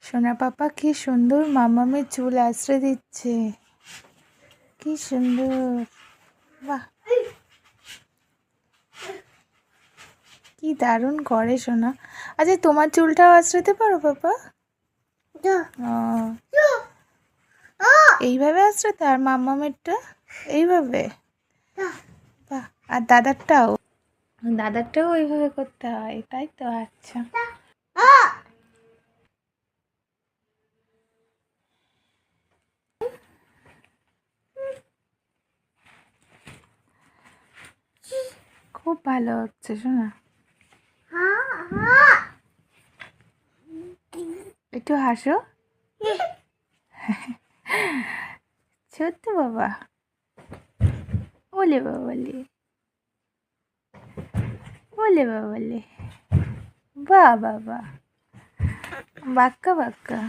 সোনা পাপা কি সুন্দর মামামের চুল আশ্রয় দিচ্ছে, কি সুন্দর। বাহ, কি দারুণ করে সোনা। আচ্ছা তোমার চুলটাও আশ্রয়তে পারো পাপা? এইভাবে আশ্রয়তে, আর মামামেরটা এইভাবে? বাহ, আর দাদারটাও ওইভাবে করতে হয়, তাই তো? আচ্ছা, খুব ভালো হচ্ছে শোনা। একটু হাসো। ছোট্ট বাবা, ওলে বাবা বলে, ওলে বাবা বলে, বাহ বাবা, বাক্কা বাক্কা।